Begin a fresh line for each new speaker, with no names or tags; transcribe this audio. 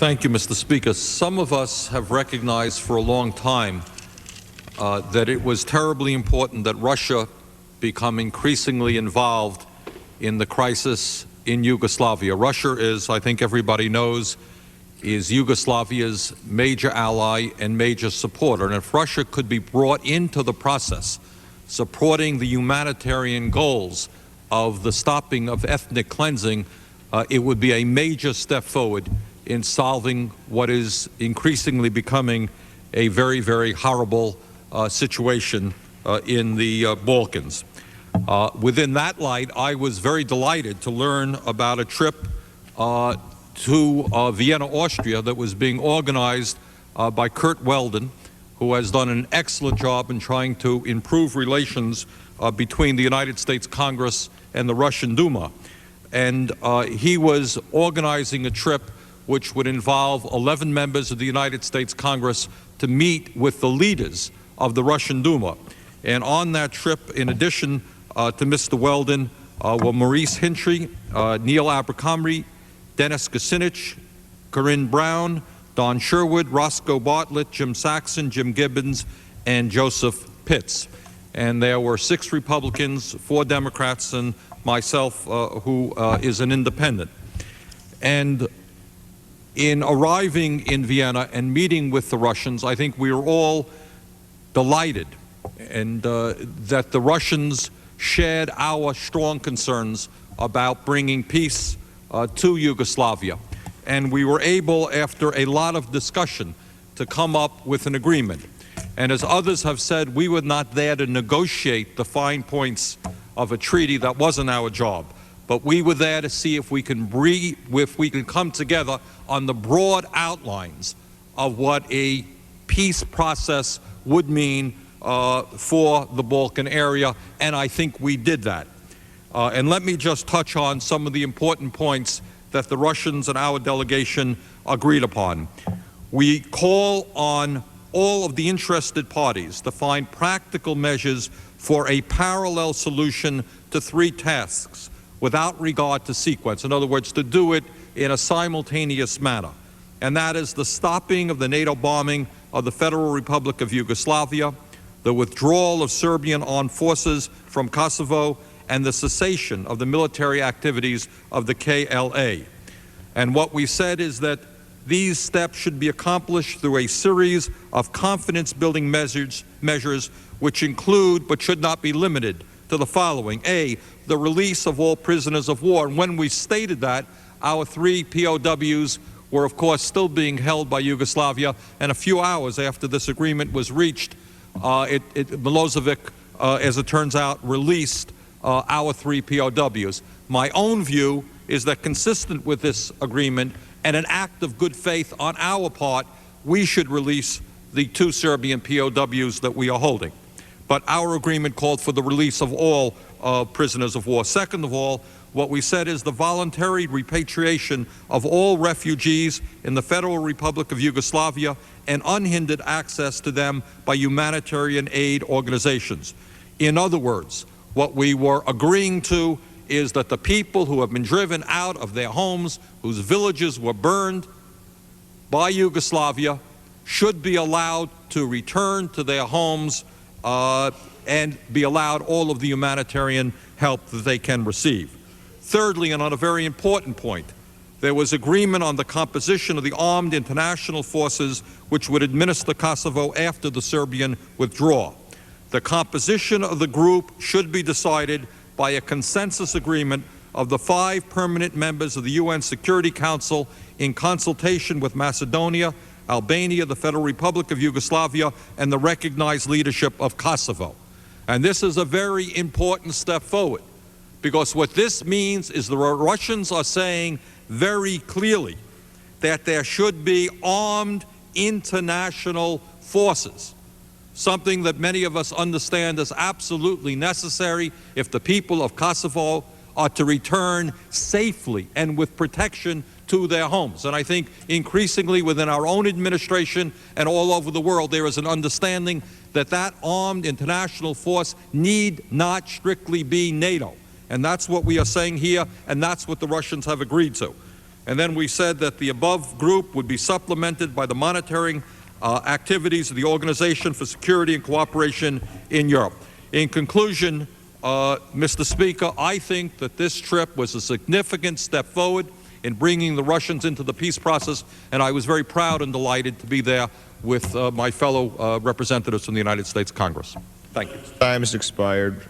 Thank you, Mr. Speaker. Some of us have recognized for a long time that it was terribly important that Russia become increasingly involved in the crisis in Yugoslavia. Russia is, I think everybody knows, is Yugoslavia's major ally and major supporter. And if Russia could be brought into the process, supporting the humanitarian goals of the stopping of ethnic cleansing, it would be a major step forward in solving what is increasingly becoming a very, very horrible situation in the Balkans. Within that light, I was very delighted to learn about a trip to Vienna, Austria, that was being organized by Kurt Weldon, who has done an excellent job in trying to improve relations between the United States Congress and the Russian Duma. And he was organizing a trip which would involve 11 members of the United States Congress to meet with the leaders of the Russian Duma. And on that trip, in addition to Mr. Weldon, were Maurice Hintry, Neil Abercrombie, Dennis Kucinich, Corinne Brown, Don Sherwood, Roscoe Bartlett, Jim Saxon, Jim Gibbons, and Joseph Pitts. And there were 6 Republicans, 4 Democrats, and myself, who is an independent. And in arriving in Vienna and meeting with the Russians, I think we were all delighted and that the Russians shared our strong concerns about bringing peace to Yugoslavia. And we were able, after a lot of discussion, to come up with an agreement. And as others have said, we were not there to negotiate the fine points of a treaty. That wasn't our job. But we were there to see if we can come together on the broad outlines of what a peace process would mean for the Balkan area, and I think we did that. And let me just touch on some of the important points that the Russians and our delegation agreed upon. We call on all of the interested parties to find practical measures for a parallel solution to 3 tasks without regard to sequence. In other words, to do it in a simultaneous manner. And that is the stopping of the NATO bombing of the Federal Republic of Yugoslavia, the withdrawal of Serbian armed forces from Kosovo, and the cessation of the military activities of the KLA. And what we said is that these steps should be accomplished through a series of confidence-building measures which include, but should not be limited to, the following. A, the release of all prisoners of war. And when we stated that, our 3 POWs were, of course, still being held by Yugoslavia, and a few hours after this agreement was reached, Milosevic, as it turns out, released our 3 POWs. My own view is that, consistent with this agreement and an act of good faith on our part, we should release the 2 Serbian POWs that we are holding. But our agreement called for the release of all prisoners of war. Second of all, what we said is the voluntary repatriation of all refugees in the Federal Republic of Yugoslavia and unhindered access to them by humanitarian aid organizations. In other words, what we were agreeing to is that the people who have been driven out of their homes, whose villages were burned by Yugoslavia, should be allowed to return to their homes and be allowed all of the humanitarian help that they can receive. Thirdly, and on a very important point, there was agreement on the composition of the armed international forces which would administer Kosovo after the Serbian withdrawal. The composition of the group should be decided by a consensus agreement of the 5 permanent members of the UN Security Council in consultation with Macedonia, Albania, the Federal Republic of Yugoslavia, and the recognized leadership of Kosovo. And this is a very important step forward, because what this means is the Russians are saying very clearly that there should be armed international forces, something that many of us understand is absolutely necessary if the people of Kosovo are to return safely and with protection to their homes. And I think increasingly within our own administration and all over the world, there is an understanding that that armed international force need not strictly be NATO. And that's what we are saying here, and that's what the Russians have agreed to. And then we said that the above group would be supplemented by the monitoring activities of the Organization for Security and Cooperation in Europe. In conclusion, Mr. Speaker, I think that this trip was a significant step forward in bringing the Russians into the peace process, and I was very proud and delighted to be there with my fellow representatives from the United States Congress. Thank you.
Time has expired.